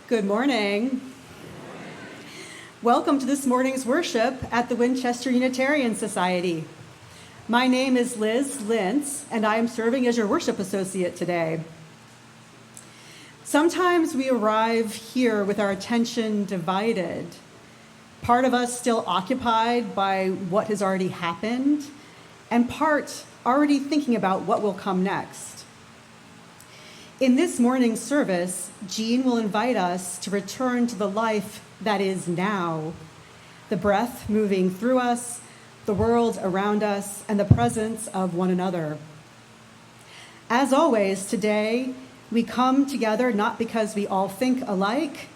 Good morning. Welcome to this morning's worship at the Winchester Unitarian Society. My name is Liz Lintz, and I am serving as your worship associate today. Sometimes we arrive here with our attention divided, part of us still occupied by what has already happened, and part already thinking about what will come next. In this morning's service, Jean will invite us to return to the life that is now, the breath moving through us, the world around us, and the presence of one another. As always, today, we come together not because we all think alike,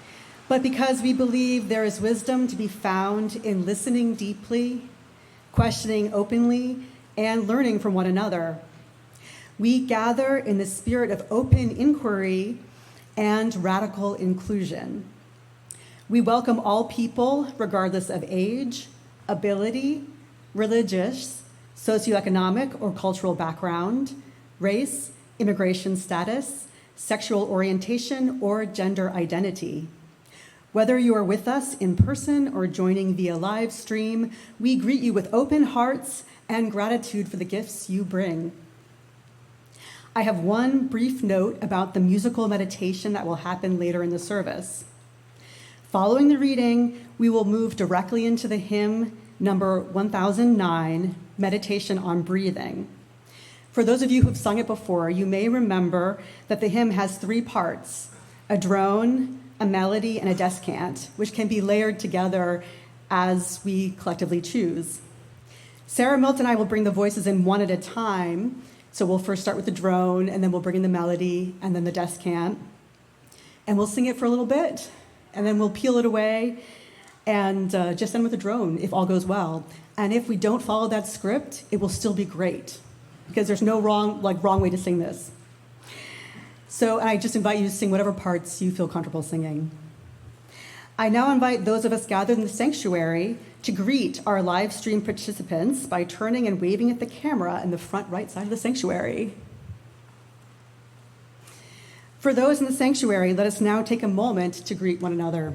but because we believe there is wisdom to be found in listening deeply, questioning openly, and learning from one another. We gather in the spirit of open inquiry and radical inclusion. We welcome all people, regardless of age, ability, religious, socioeconomic or cultural background, race, immigration status, sexual orientation, or gender identity. Whether you are with us in person or joining via live stream, we greet you with open hearts and gratitude for the gifts you bring. I have one brief note about the musical meditation that will happen later in the service. Following the reading, we will move directly into the hymn number 1009, Meditation on Breathing. For those of you who've sung it before, you may remember that the hymn has three parts: a drone, a melody, and a descant, which can be layered together as we collectively choose. Sarah Milton and I will bring the voices in one at a time. So we'll first start with the drone, and then we'll bring in the melody, and then the descant. And we'll sing it for a little bit, and then we'll peel it away, and just end with the drone, if all goes well. And if we don't follow that script, it will still be great, because there's no wrong way to sing this. So I just invite you to sing whatever parts you feel comfortable singing. I now invite those of us gathered in the sanctuary to greet our live stream participants by turning and waving at the camera in the front right side of the sanctuary. For those in the sanctuary, let us now take a moment to greet one another.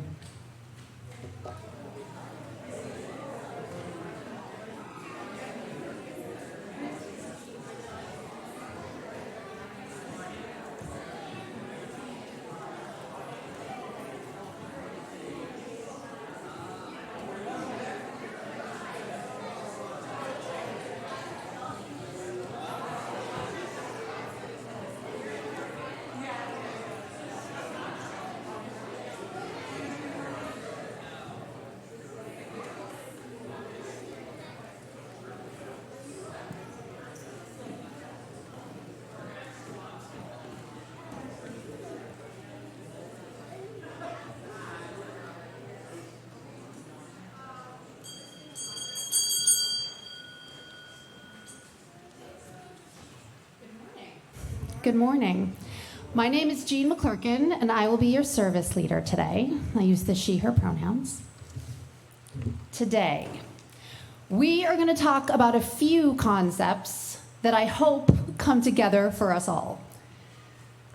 Good morning. My name is Jean McClurkin, and I will be your service leader today. I use the she, her pronouns. Today, we are going to talk about a few concepts that I hope come together for us all.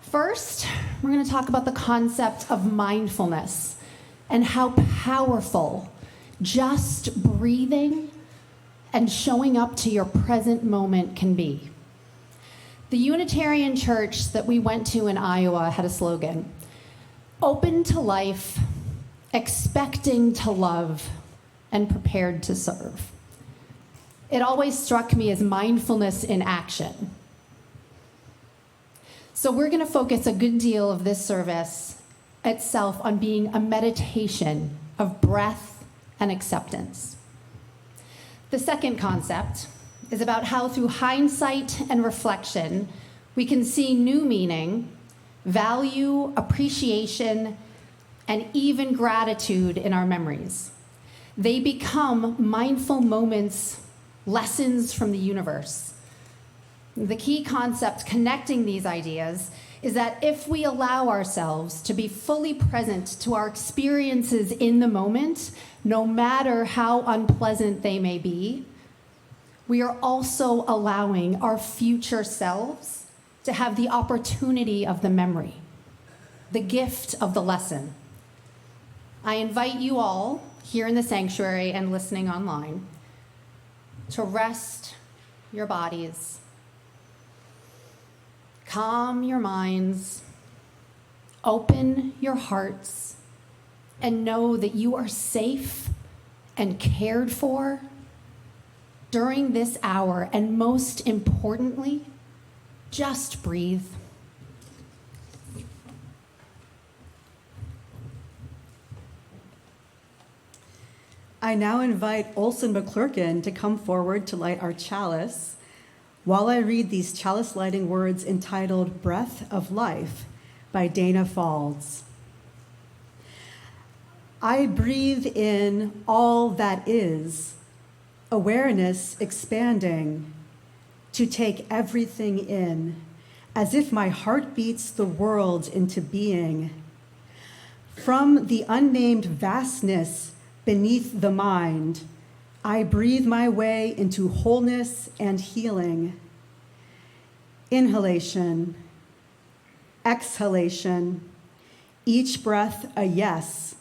First, we're going to talk about the concept of mindfulness and how powerful just breathing and showing up to your present moment can be. The Unitarian Church that we went to in Iowa had a slogan: open to life, expecting to love, and prepared to serve. It always struck me as mindfulness in action. So we're going to focus a good deal of this service itself on being a meditation of breath and acceptance. The second concept is about how through hindsight and reflection, we can see new meaning, value, appreciation, and even gratitude in our memories. They become mindful moments, lessons from the universe. The key concept connecting these ideas is that if we allow ourselves to be fully present to our experiences in the moment, no matter how unpleasant they may be, we are also allowing our future selves to have the opportunity of the memory, the gift of the lesson, I invite you all here in the sanctuary and listening online to rest your bodies, calm your minds, open your hearts, and know that you are safe and cared for during this hour. And most importantly, just breathe. I now invite Olson McClurkin to come forward to light our chalice while I read these chalice lighting words entitled Breath of Life by Dana Falls. I breathe in all that is, awareness expanding, to take everything in, as if my heart beats the world into being. From the unnamed vastness beneath the mind, I breathe my way into wholeness and healing. Inhalation, exhalation, each breath a yes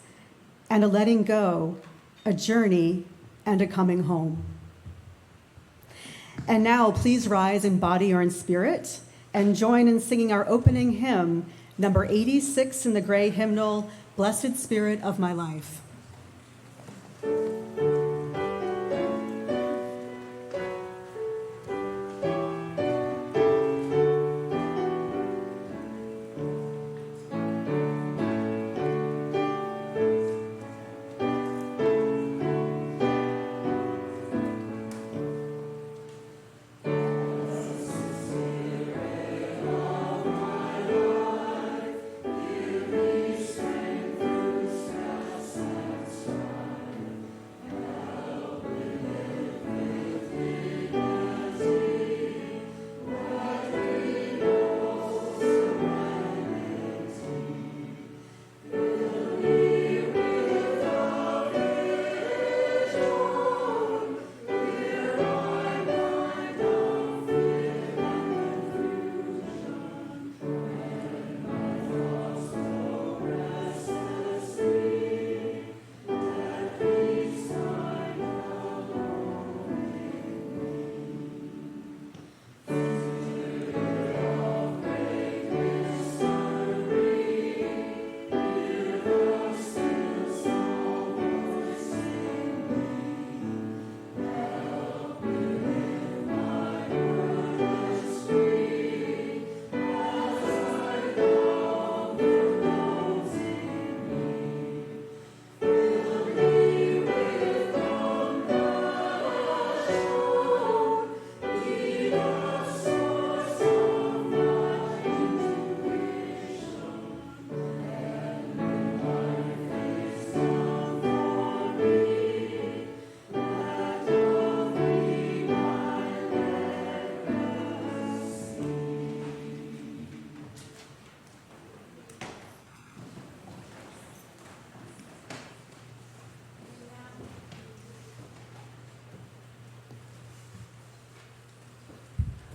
and a letting go, a journey and a coming home. And now please rise in body or in spirit and join in singing our opening hymn, number 86 in the gray hymnal, Blessed Spirit of My Life.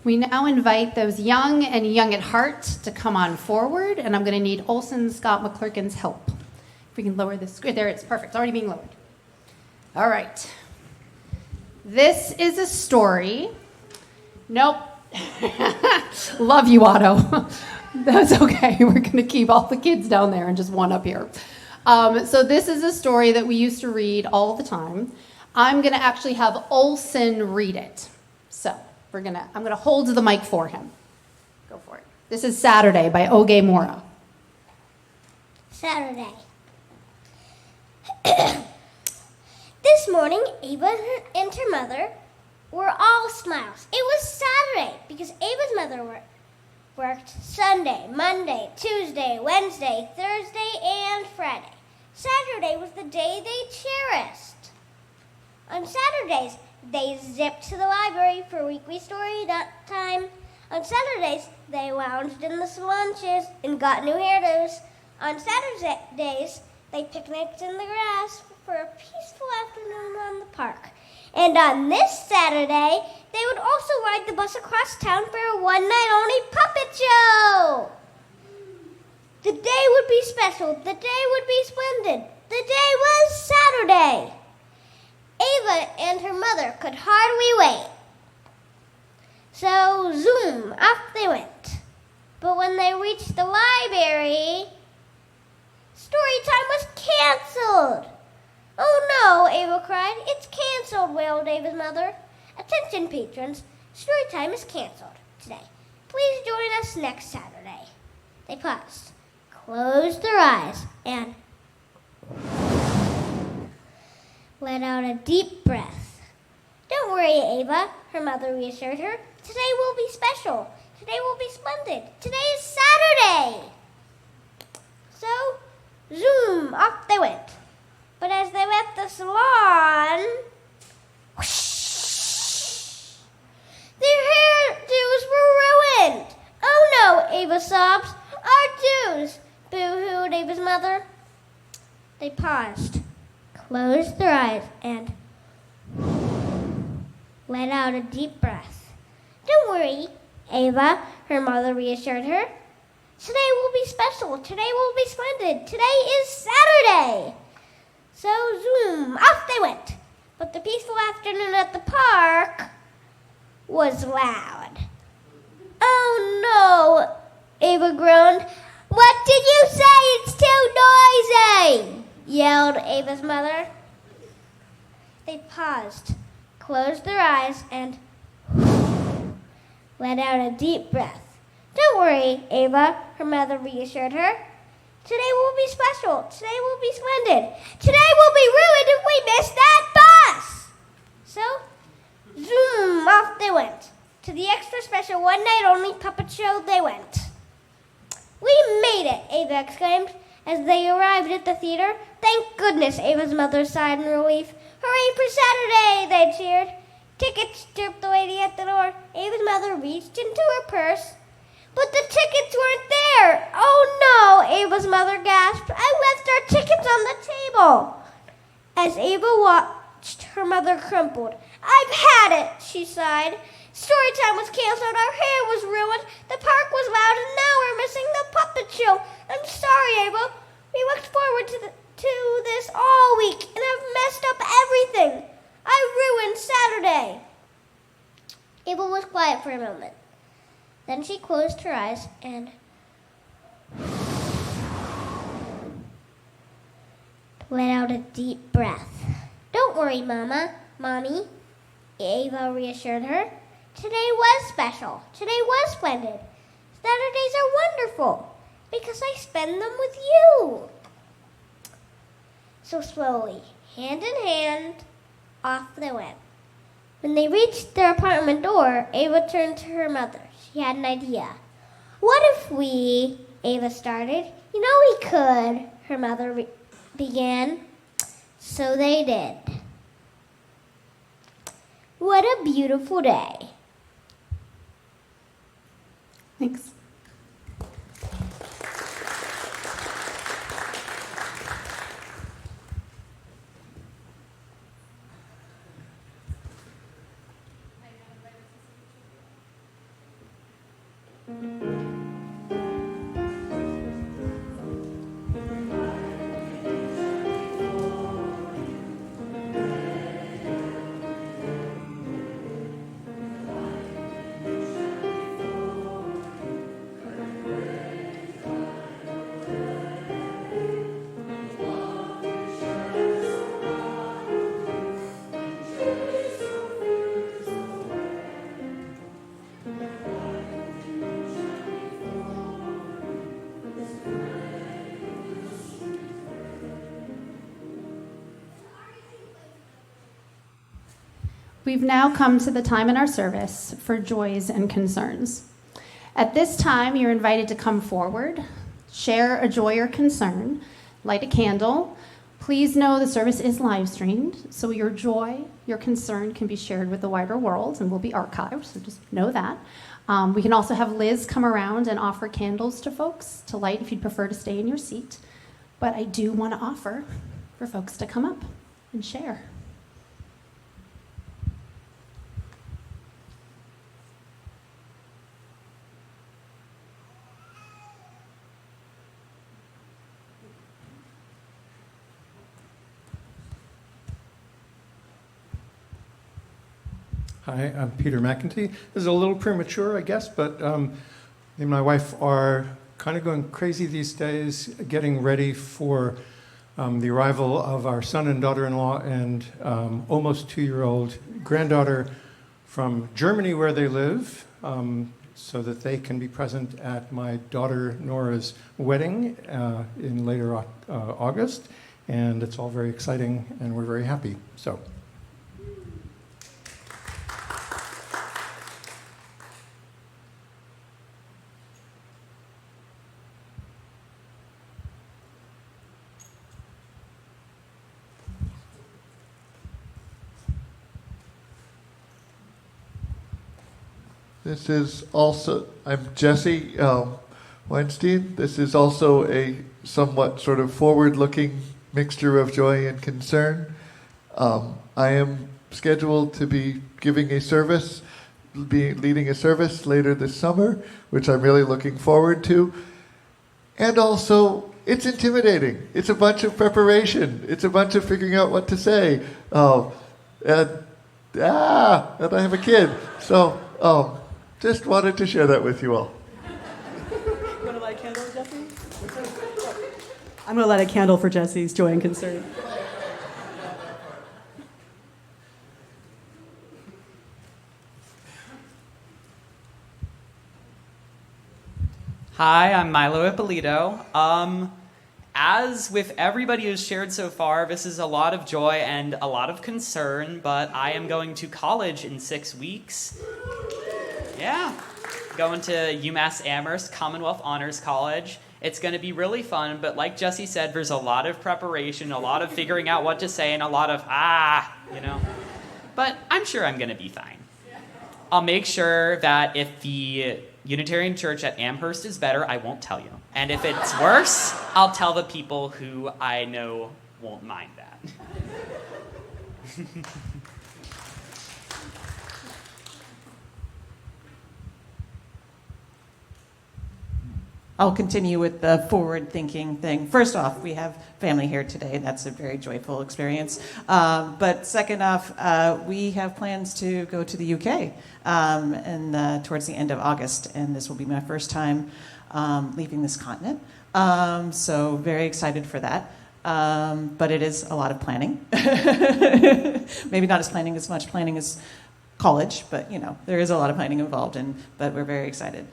We now invite those young and young at heart to come on forward, and I'm going to need Olson Scott McClurkin's help. If we can lower this, there it's perfect, it's already being lowered. All right. This is a story. Nope. Love you, Otto. That's okay. We're going to keep all the kids down there and just one up here. So this is a story that we used to read all the time. I'm going to actually have Olson read it. So I'm going to hold the mic for him. Go for it. This is Saturday by Oge Mora. Saturday. This morning, Ava and her mother were all smiles. It was Saturday because Ava's mother worked Sunday, Monday, Tuesday, Wednesday, Thursday, and Friday. Saturday was the day they cherished. On Saturdays, they zipped to the library for weekly story time. On Saturdays, they lounged in the salon chairs and got new hairdos. On Saturdays, they picnicked in the grass for a peaceful afternoon on the park. And on this Saturday, they would also ride the bus across town for a one-night-only puppet show. The day would be special. The day would be splendid. The day was Saturday. Ava and her mother could hardly wait. So, zoom, off they went. But when they reached the library, story time was canceled. Oh no, Ava cried. It's canceled, wailed Ava's mother. Attention, patrons. Story time is canceled today. Please join us next Saturday. They paused, closed their eyes, and let out a deep breath. Don't worry, Ava, her mother reassured her. Today will be special. Today will be splendid. Today is Saturday. So, zoom, off they went. But as they left the salon, whoosh, their hairdos were ruined. Oh no, Ava sobs. Our do's, boo-hooed Ava's mother. They paused, closed their eyes, and let out a deep breath. Don't worry, Ava, her mother reassured her. Today will be special. Today will be splendid. Today is Saturday. So, zoom, off they went. But the peaceful afternoon at the park was loud. Oh no, Ava groaned. What did you say? It's too noisy, yelled Ava's mother. They paused, closed their eyes, and let out a deep breath. Don't worry, Ava, her mother reassured her. Today will be special. Today will be splendid. Today will be ruined if we miss that bus. So, zoom, off they went. To the extra special one-night-only puppet show they went. We made it, Ava exclaimed as they arrived at the theater. Thank goodness, Ava's mother sighed in relief. Hooray for Saturday, they cheered. Tickets, chirped the lady at the door. Ava's mother reached into her purse. But the tickets weren't there. Oh no, Ava's mother gasped. I left our tickets on the table. As Ava watched, her mother crumpled. I've had it, she sighed. Story time was canceled, our hair was ruined, the park was loud, and now we're missing the puppet show. I'm sorry, Ava. We looked forward to this all week, and I've messed up everything. I ruined Saturday. Ava was quiet for a moment. Then she closed her eyes and let out a deep breath. Don't worry, Mommy, Ava reassured her. Today was special. Today was splendid. Saturdays are wonderful because I spend them with you. So slowly, hand in hand, off they went. When they reached their apartment door, Ava turned to her mother. She had an idea. What if we, Ava started. You know we could, her mother began. So they did. What a beautiful day. Thanks. We've now come to the time in our service for joys and concerns. At this time, you're invited to come forward, share a joy or concern, light a candle. Please know the service is live streamed, so your joy, your concern can be shared with the wider world and will be archived, so just know that. We can also have Liz come around and offer candles to folks to light if you'd prefer to stay in your seat. But I do want to offer for folks to come up and share. Hi, I'm Peter McEntee. This is a little premature, I guess, but me and my wife are kind of going crazy these days, getting ready for the arrival of our son and daughter-in-law and almost 2-year-old granddaughter from Germany, where they live, so that they can be present at my daughter Nora's wedding in later August. And it's all very exciting, and we're very happy. So. This is also, I'm Jesse Weinstein. This is also a somewhat sort of forward-looking mixture of joy and concern. I am scheduled to be giving a service, leading a service later this summer, which I'm really looking forward to. And also, it's intimidating. It's a bunch of preparation. It's a bunch of figuring out what to say. And I have a kid. So, just wanted to share that with you all. You want to light a candle, Jesse? I'm going to light a candle for Jesse's joy and concern. Hi, I'm Milo Ippolito. As with everybody who's shared so far, this is a lot of joy and a lot of concern, but I am going to college in 6 weeks. Yeah, going to UMass Amherst Commonwealth Honors College. It's going to be really fun, but like Jesse said, there's a lot of preparation, a lot of figuring out what to say, and a lot of, But I'm sure I'm going to be fine. I'll make sure that if the Unitarian Church at Amherst is better, I won't tell you. And if it's worse, I'll tell the people who I know won't mind that. I'll continue with the forward-thinking thing. First off, we have family here today. That's a very joyful experience. But second off, we have plans to go to the UK towards the end of August, and this will be my first time leaving this continent. So very excited for that. But it is a lot of planning. Maybe not as much planning as college, but there is a lot of planning involved, but we're very excited.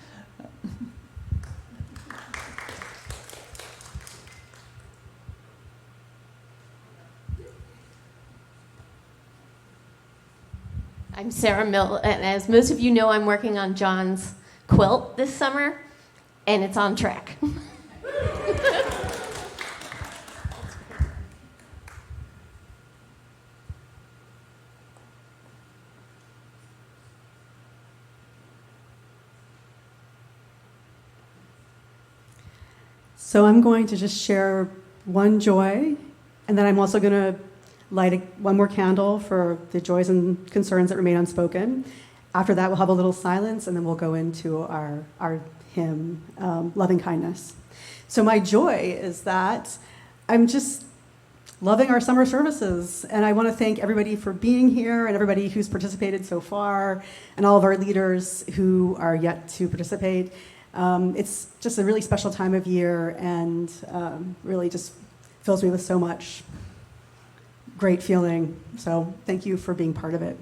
I'm Sarah Mill, and as most of you know, I'm working on John's quilt this summer, and it's on track. So I'm going to just share one joy, and then I'm also going to light one more candle for the joys and concerns that remain unspoken. After that, we'll have a little silence, and then we'll go into our hymn, Loving Kindness. So my joy is that I'm just loving our summer services, and I want to thank everybody for being here and everybody who's participated so far, and all of our leaders who are yet to participate. It's just a really special time of year, and really just fills me with so much great feeling. So thank you for being part of it.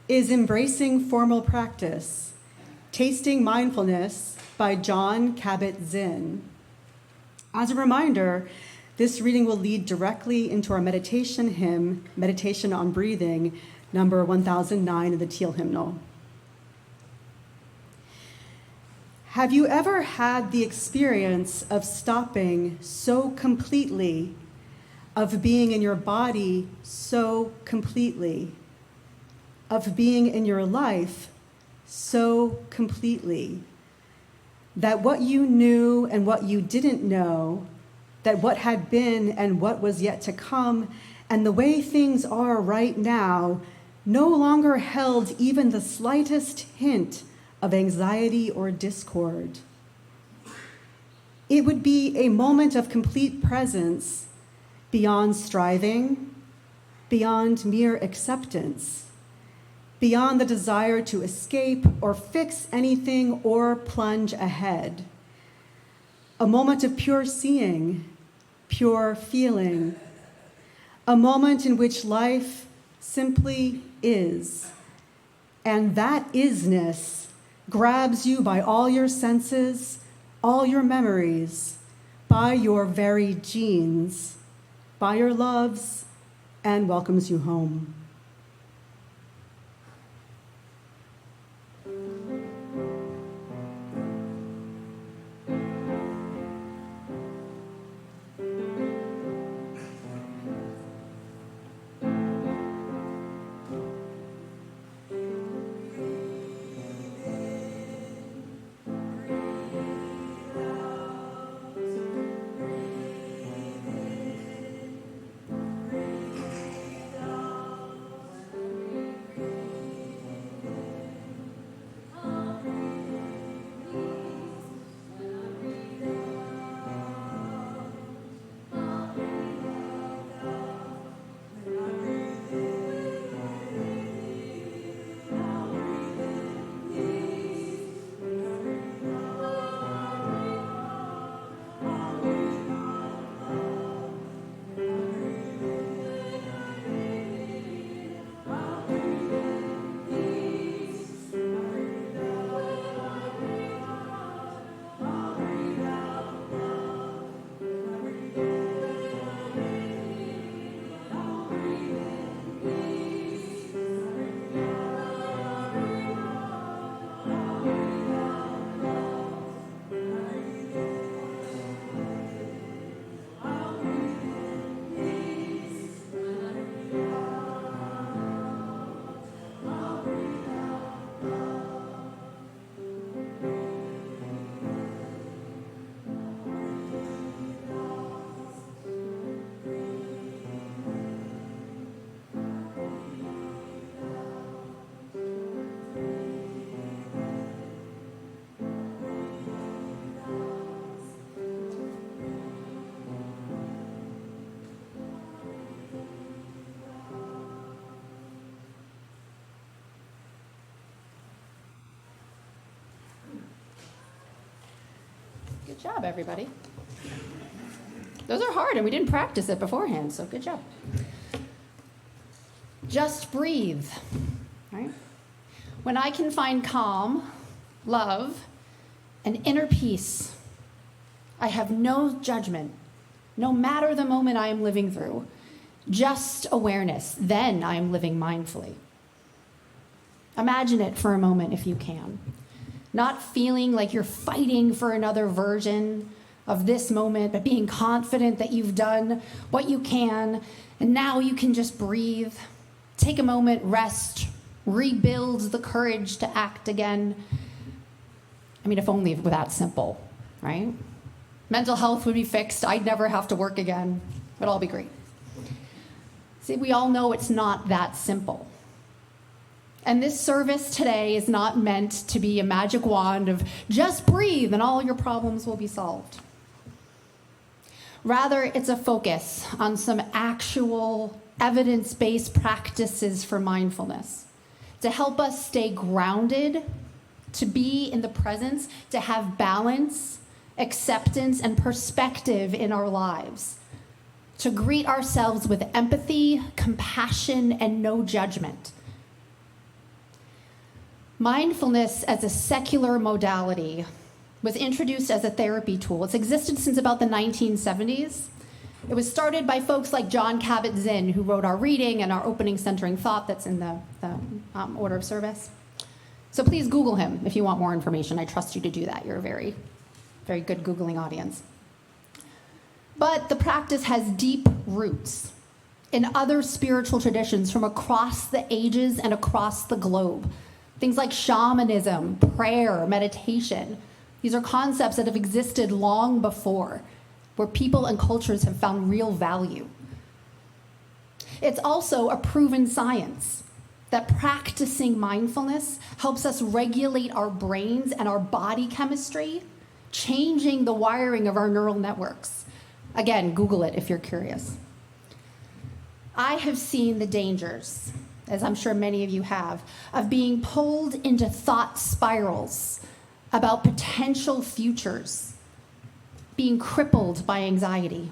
is Embracing Formal Practice, Tasting Mindfulness by Jon Kabat-Zinn. As a reminder, this reading will lead directly into our meditation hymn, Meditation on Breathing, number 1009 of the Teal Hymnal. Have you ever had the experience of stopping so completely, of being in your body so completely, of being in your life so completely, that what you knew and what you didn't know, that what had been and what was yet to come, and the way things are right now, no longer held even the slightest hint of anxiety or discord? It would be a moment of complete presence, beyond striving, beyond mere acceptance, beyond the desire to escape or fix anything or plunge ahead. A moment of pure seeing, pure feeling, a moment in which life simply is. And that isness grabs you by all your senses, all your memories, by your very genes, by your loves, and welcomes you home. Good job, everybody. Those are hard, and we didn't practice it beforehand, so good job. Just breathe, right? When I can find calm, love, and inner peace, I have no judgment, no matter the moment I am living through, just awareness. Then I am living mindfully. Imagine it for a moment if you can. Not feeling like you're fighting for another version of this moment, but being confident that you've done what you can, and now you can just breathe, take a moment, rest, rebuild the courage to act again. I mean, if only it were that simple, right? Mental health would be fixed. I'd never have to work again. It'd all be great. See, we all know it's not that simple. And this service today is not meant to be a magic wand of just breathe and all your problems will be solved. Rather, it's a focus on some actual evidence-based practices for mindfulness to help us stay grounded, to be in the presence, to have balance, acceptance, and perspective in our lives, to greet ourselves with empathy, compassion, and no judgment. Mindfulness as a secular modality was introduced as a therapy tool. It's existed since about the 1970s. It was started by folks like John Kabat-Zinn, who wrote our reading and our opening centering thought that's in the order of service. So please Google him if you want more information. I trust you to do that. You're a very, very good Googling audience. But the practice has deep roots in other spiritual traditions from across the ages and across the globe. Things like shamanism, prayer, meditation. These are concepts that have existed long before, where people and cultures have found real value. It's also a proven science that practicing mindfulness helps us regulate our brains and our body chemistry, changing the wiring of our neural networks. Again, Google it if you're curious. I have seen the dangers, as I'm sure many of you have, of being pulled into thought spirals about potential futures, being crippled by anxiety.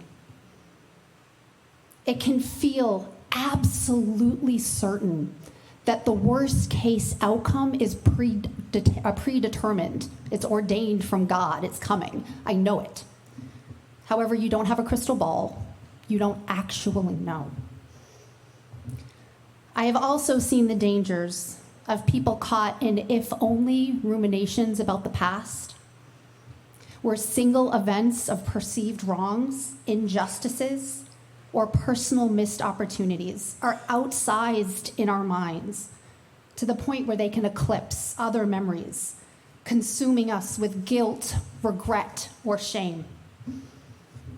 It can feel absolutely certain that the worst case outcome is predetermined. It's ordained from God. It's coming. I know it. However, you don't have a crystal ball. You don't actually know. I have also seen the dangers of people caught in if-only ruminations about the past, where single events of perceived wrongs, injustices, or personal missed opportunities are outsized in our minds to the point where they can eclipse other memories, consuming us with guilt, regret, or shame.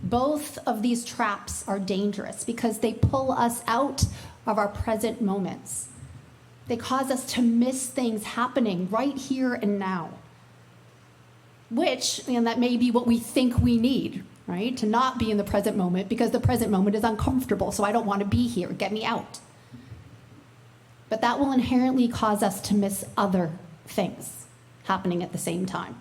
Both of these traps are dangerous because they pull us out of our present moments. They cause us to miss things happening right here and now, which, and that may be what we think we need, right? To not be in the present moment because the present moment is uncomfortable, so I don't want to be here. Get me out. But that will inherently cause us to miss other things happening at the same time.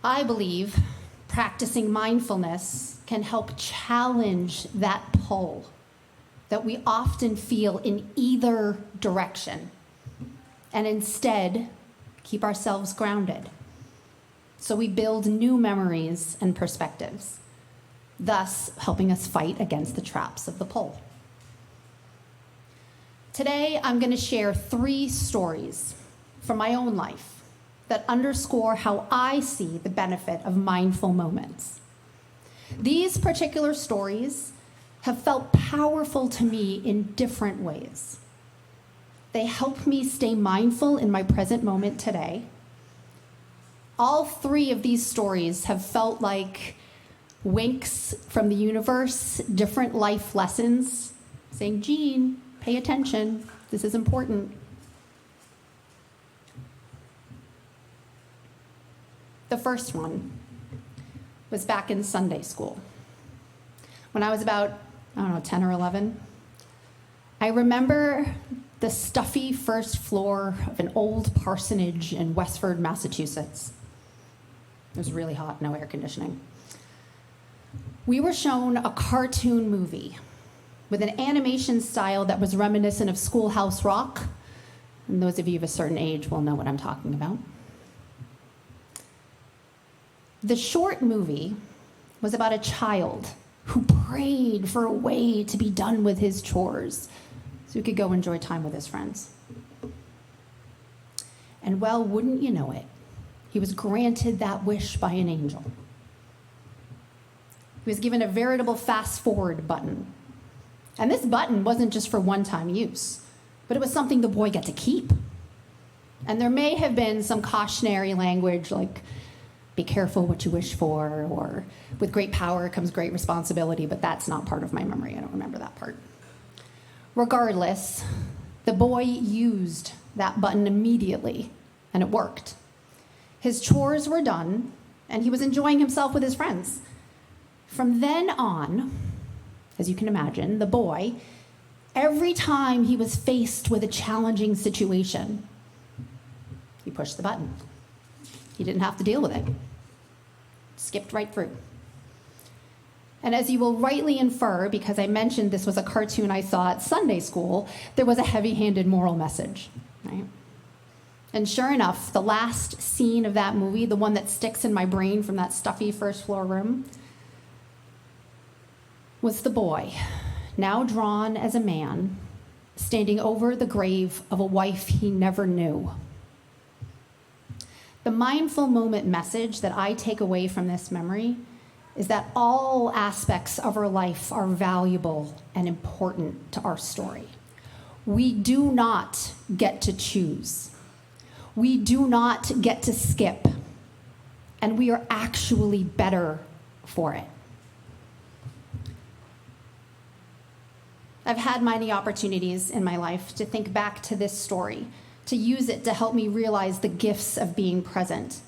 I believe practicing mindfulness can help challenge that pull that we often feel in either direction, and instead keep ourselves grounded. So we build new memories and perspectives, thus helping us fight against the traps of the pull. Today, I'm going to share 3 stories from my own life that underscore how I see the benefit of mindful moments. These particular stories have felt powerful to me in different ways. They help me stay mindful in my present moment today. All 3 of these stories have felt like winks from the universe, different life lessons, saying, Jean, pay attention, this is important. The first one was back in Sunday school. When I was about, 10 or 11, I remember the stuffy first floor of an old parsonage in Westford, Massachusetts. It was really hot, no air conditioning. We were shown a cartoon movie with an animation style that was reminiscent of Schoolhouse Rock. And those of you of a certain age will know what I'm talking about. The short movie was about a child who prayed for a way to be done with his chores so he could go enjoy time with his friends. And well, wouldn't you know it, he was granted that wish by an angel. He was given a veritable fast-forward button. And this button wasn't just for one-time use, but it was something the boy got to keep. And there may have been some cautionary language like, be careful what you wish for, or with great power comes great responsibility, but that's not part of my memory. I don't remember that part. Regardless, the boy used that button immediately, and it worked. His chores were done, and he was enjoying himself with his friends. From then on, as you can imagine, the boy, every time he was faced with a challenging situation, he pushed the button. He didn't have to deal with it. Skipped right through. And as you will rightly infer, because I mentioned this was a cartoon I saw at Sunday school, there was a heavy-handed moral message, right? And sure enough, the last scene of that movie, the one that sticks in my brain from that stuffy first floor room, was the boy, now drawn as a man, standing over the grave of a wife he never knew. The mindful moment message that I take away from this memory is that all aspects of our life are valuable and important to our story. We do not get to choose. We do not get to skip. And we are actually better for it. I've had many opportunities in my life to think back to this story, to use it to help me realize the gifts of being present,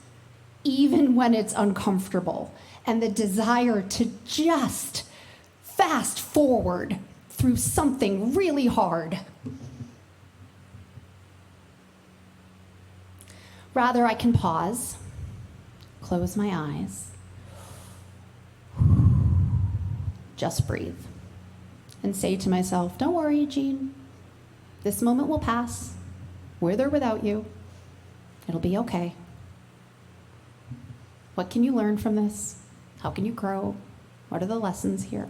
even when it's uncomfortable, and the desire to just fast forward through something really hard. Rather, I can pause, close my eyes, just breathe, and say to myself, don't worry, Jean. This moment will pass. With or without you. It'll be okay. What can you learn from this? How can you grow? What are the lessons here?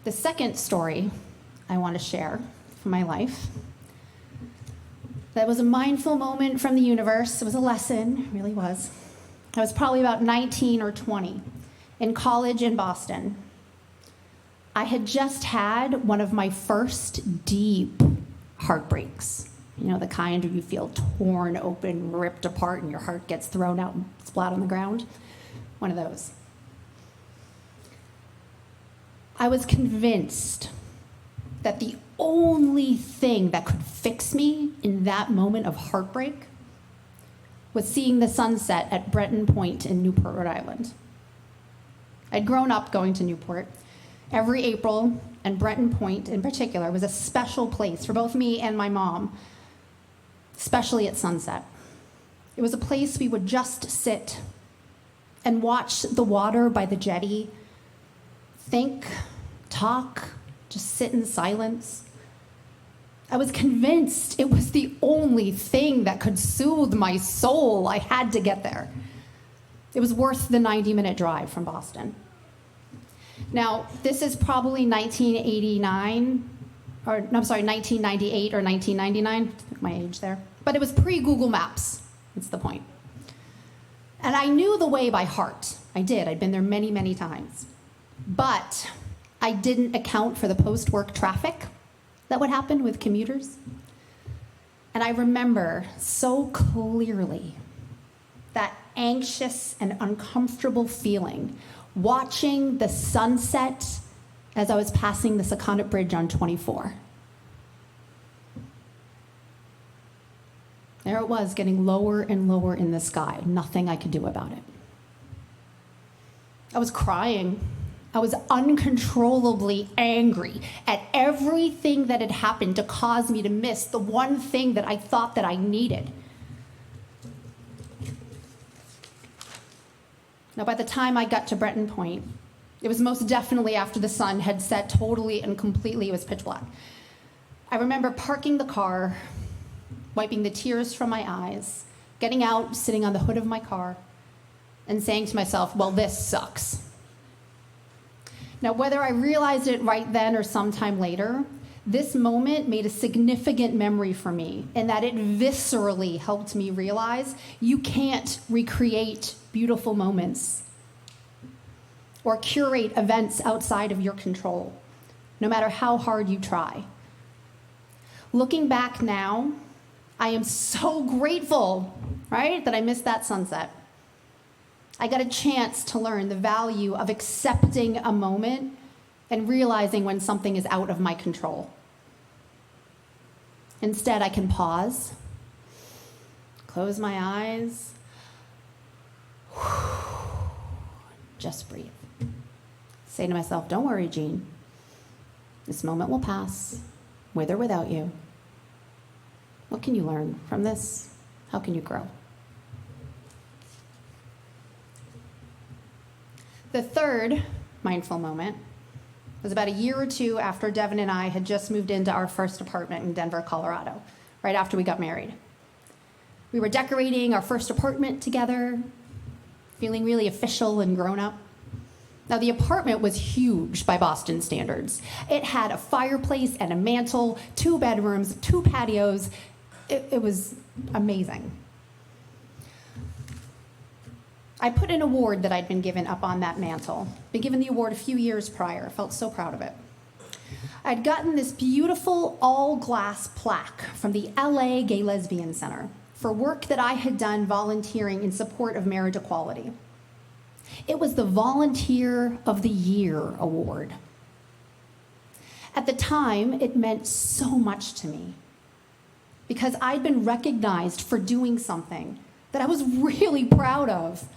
The second story I want to share from my life, that was a mindful moment from the universe. It was a lesson, it really was. I was probably about 19 or 20 in college in Boston. I had just had one of my first deep heartbreaks. You know, the kind where you feel torn open, ripped apart, and your heart gets thrown out and splat on the ground. One of those. I was convinced that the only thing that could fix me in that moment of heartbreak was seeing the sunset at Breton Point in Newport, Rhode Island. I'd grown up going to Newport. Every April, and Breton Point in particular, was a special place for both me and my mom, especially at sunset. It was a place we would just sit and watch the water by the jetty, think, talk, just sit in silence. I was convinced it was the only thing that could soothe my soul. I had to get there. It was worth the 90-minute drive from Boston. Now, this is probably 1998 or 1999, my age there. But it was pre-Google Maps, that's the point. And I knew the way by heart. I did, I'd been there many, many times. But I didn't account for the post-work traffic that would happen with commuters. And I remember so clearly that anxious and uncomfortable feeling watching the sunset as I was passing the Saconnet Bridge on 24. There it was, getting lower and lower in the sky. Nothing I could do about it. I was crying. I was uncontrollably angry at everything that had happened to cause me to miss the one thing that I thought that I needed. Now, by the time I got to Breton Point, it was most definitely after the sun had set totally and completely. It was pitch black. I remember parking the car, wiping the tears from my eyes, getting out, sitting on the hood of my car, and saying to myself, well, this sucks. Now, whether I realized it right then or sometime later, this moment made a significant memory for me in that it viscerally helped me realize you can't recreate beautiful moments or curate events outside of your control, no matter how hard you try. Looking back now, I am so grateful, right, that I missed that sunset. I got a chance to learn the value of accepting a moment and realizing when something is out of my control. Instead, I can pause, close my eyes, just breathe. Say to myself, don't worry, Jean. This moment will pass, with or without you. What can you learn from this? How can you grow? The third mindful moment It was about a year or two after Devin and I had just moved into our first apartment in Denver, Colorado, right after we got married. We were decorating our first apartment together, feeling really official and grown up. Now, the apartment was huge by Boston standards. It had a fireplace and a mantle, 2 bedrooms, 2 patios. It was amazing. I put an award that I'd been given up on that mantle. Been given the award a few years prior. Felt so proud of it. I'd gotten this beautiful all-glass plaque from the LA Gay Lesbian Center for work that I had done volunteering in support of marriage equality. It was the Volunteer of the Year award. At the time, it meant so much to me because I'd been recognized for doing something that I was really proud of.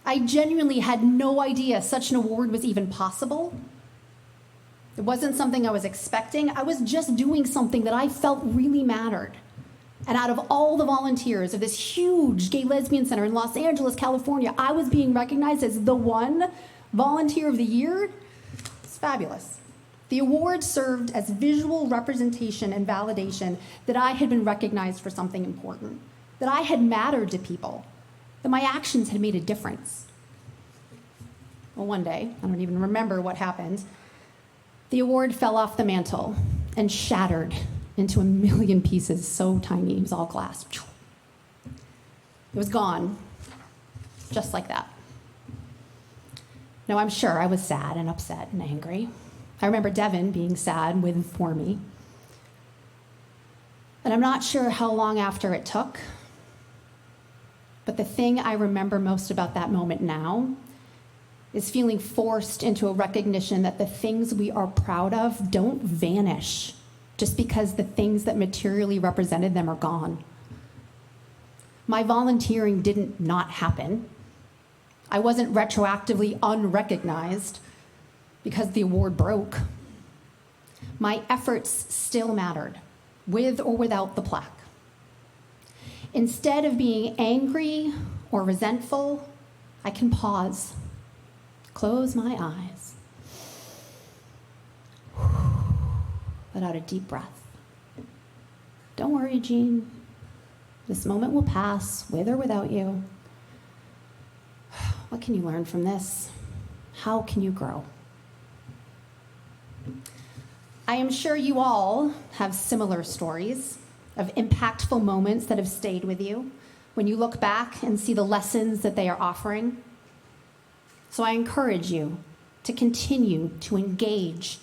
I genuinely had no idea such an award was even possible. It wasn't something I was expecting. I was just doing something that I felt really mattered. And out of all the volunteers of this huge gay lesbian center in Los Angeles, California, I was being recognized as the one volunteer of the year. It's fabulous. The award served as visual representation and validation that I had been recognized for something important, that I had mattered to people, that my actions had made a difference. Well, one day, I don't even remember what happened, the award fell off the mantle and shattered into a million pieces, so tiny, it was all glass. It was gone, just like that. Now, I'm sure I was sad and upset and angry. I remember Devin being sad for me. And I'm not sure how long after it took, but the thing I remember most about that moment now is feeling forced into a recognition that the things we are proud of don't vanish just because the things that materially represented them are gone. My volunteering didn't not happen. I wasn't retroactively unrecognized because the award broke. My efforts still mattered, with or without the plaque. Instead of being angry or resentful, I can pause, close my eyes, let out a deep breath. Don't worry, Jean. This moment will pass, with or without you. What can you learn from this? How can you grow? I am sure you all have similar stories of impactful moments that have stayed with you when you look back and see the lessons that they are offering. So I encourage you to continue to engage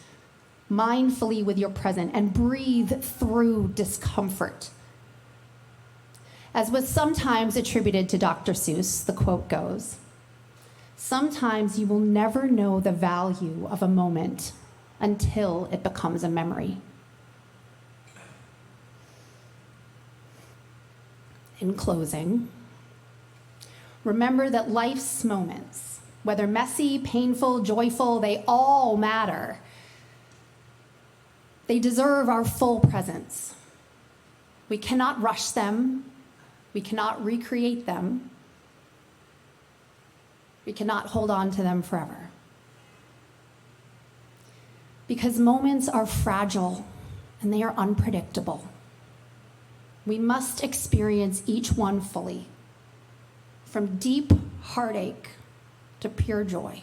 mindfully with your present and breathe through discomfort. As was sometimes attributed to Dr. Seuss, the quote goes, "Sometimes you will never know the value of a moment until it becomes a memory." In closing, remember that life's moments, whether messy, painful, joyful, they all matter. They deserve our full presence. We cannot rush them. We cannot recreate them. We cannot hold on to them forever. Because moments are fragile and they are unpredictable. We must experience each one fully, from deep heartache to pure joy.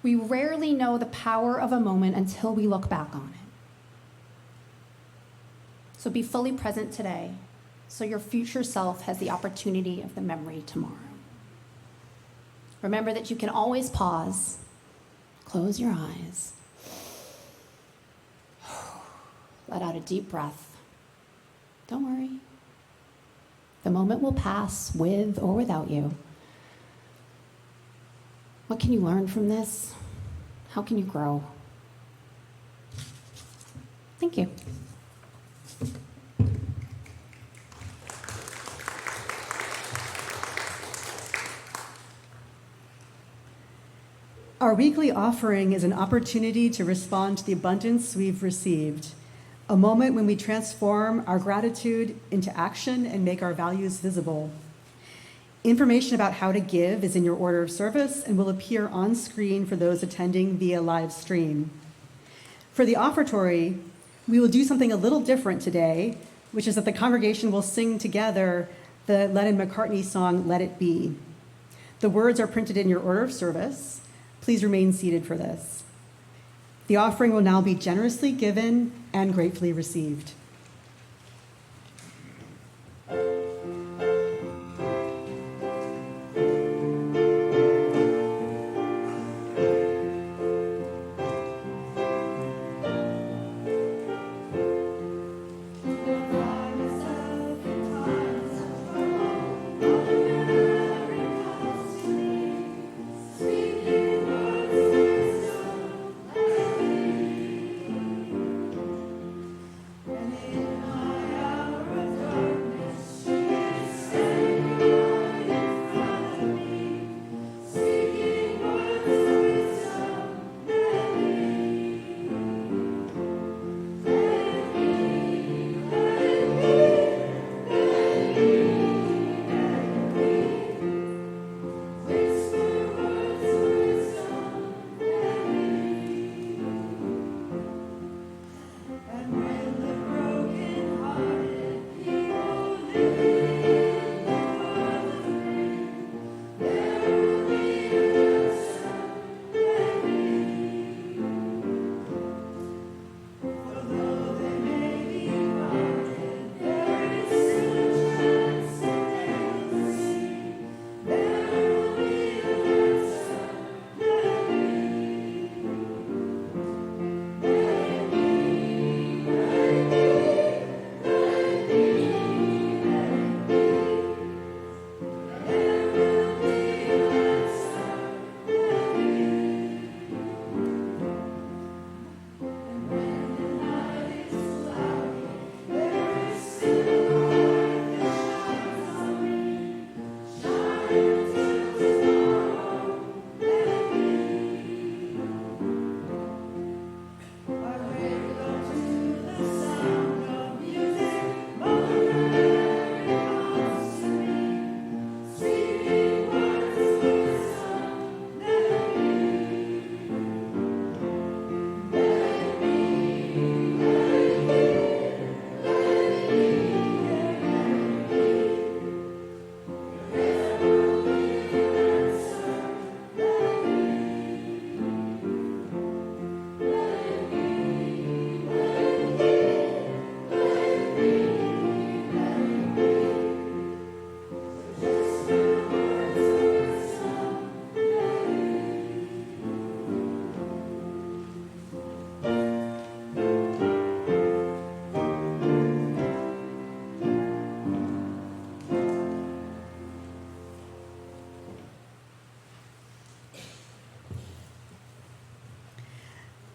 We rarely know the power of a moment until we look back on it. So be fully present today so your future self has the opportunity of the memory tomorrow. Remember that you can always pause, close your eyes, let out a deep breath. Don't worry. The moment will pass with or without you. What can you learn from this? How can you grow? Thank you. Our weekly offering is an opportunity to respond to the abundance we've received, a moment when we transform our gratitude into action and make our values visible. Information about how to give is in your order of service and will appear on screen for those attending via live stream. For the offertory, we will do something a little different today, which is that the congregation will sing together the Lennon-McCartney song, Let It Be. The words are printed in your order of service. Please remain seated for this. The offering will now be generously given and gratefully received.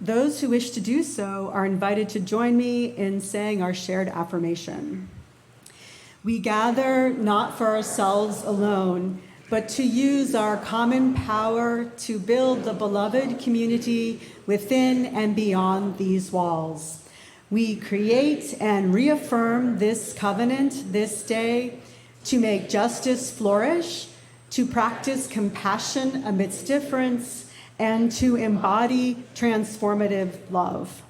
Those who wish to do so are invited to join me in saying our shared affirmation. We gather not for ourselves alone, but to use our common power to build the beloved community within and beyond these walls. We create and reaffirm this covenant this day to make justice flourish, to practice compassion amidst difference, and to embody transformative love.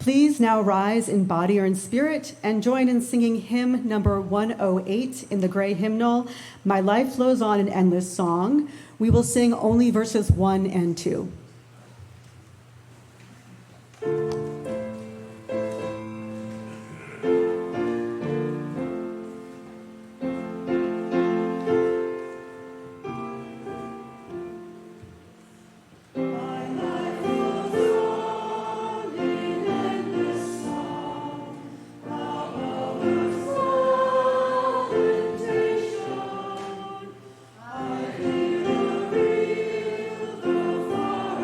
Please now rise in body or in spirit and join in singing hymn number 108 in the gray hymnal, My Life Flows On, an Endless Song. We will sing only verses 1 and 2. I hear the real, the far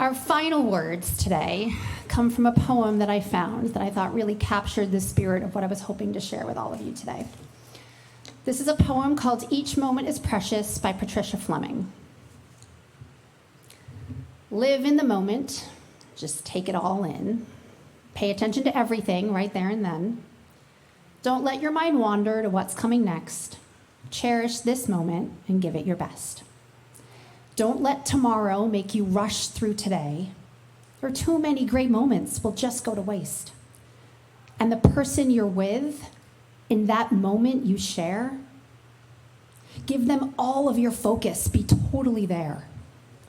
Our final words today come from a poem that I found that I thought really captured the spirit of what I was hoping to share with all of you today. This is a poem called Each Moment is Precious by Patricia Fleming. Live in the moment, just take it all in. Pay attention to everything right there and then. Don't let your mind wander to what's coming next. Cherish this moment and give it your best. Don't let tomorrow make you rush through today, or too many great moments will just go to waste. And the person you're with, in that moment you share, give them all of your focus, be totally there.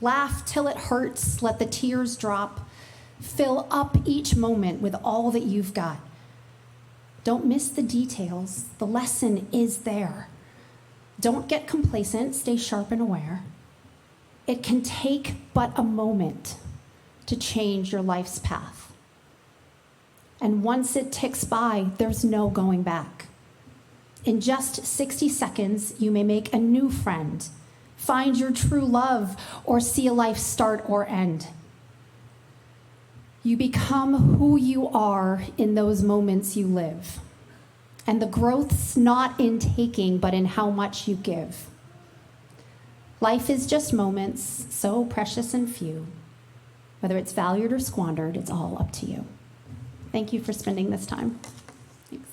Laugh till it hurts, let the tears drop. Fill up each moment with all that you've got. Don't miss the details, the lesson is there. Don't get complacent, stay sharp and aware. It can take but a moment to change your life's path. And once it ticks by, there's no going back. In just 60 seconds, you may make a new friend, find your true love, or see a life start or end. You become who you are in those moments you live. And the growth's not in taking, but in how much you give. Life is just moments, so precious and few. Whether it's valued or squandered, it's all up to you. Thank you for spending this time. Thanks.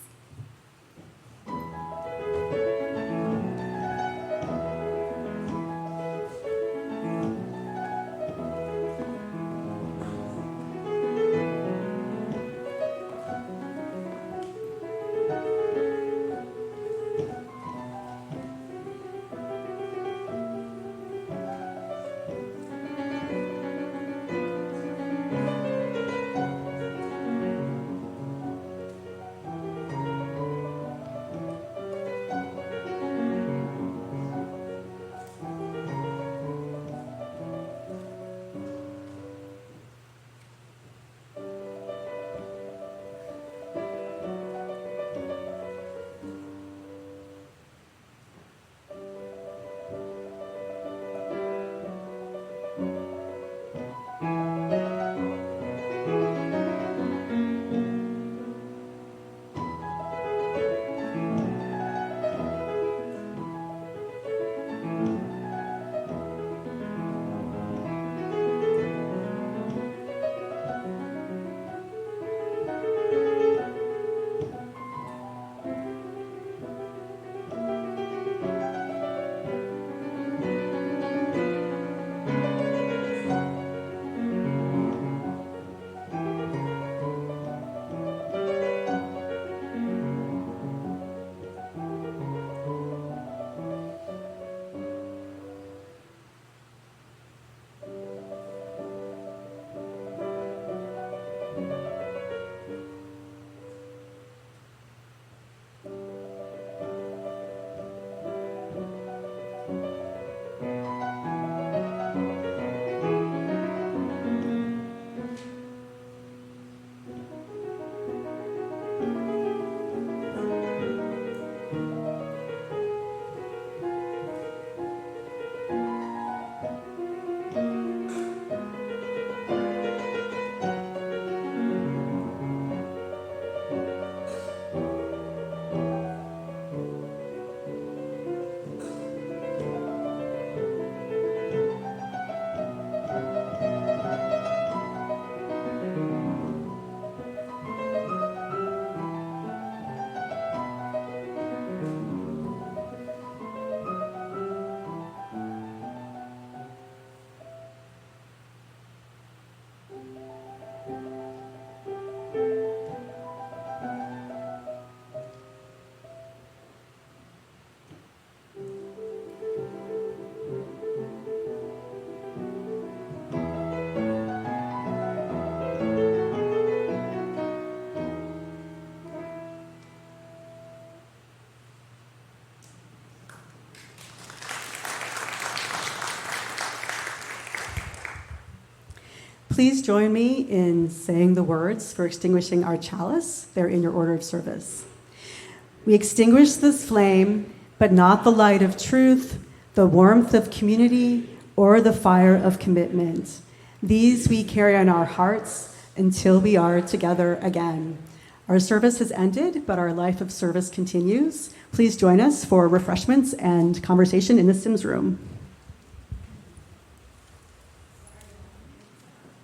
Please join me in saying the words for extinguishing our chalice. They're in your order of service. We extinguish this flame, but not the light of truth, the warmth of community, or the fire of commitment. These we carry on our hearts until we are together again. Our service has ended, but our life of service continues. Please join us for refreshments and conversation in the Sims room.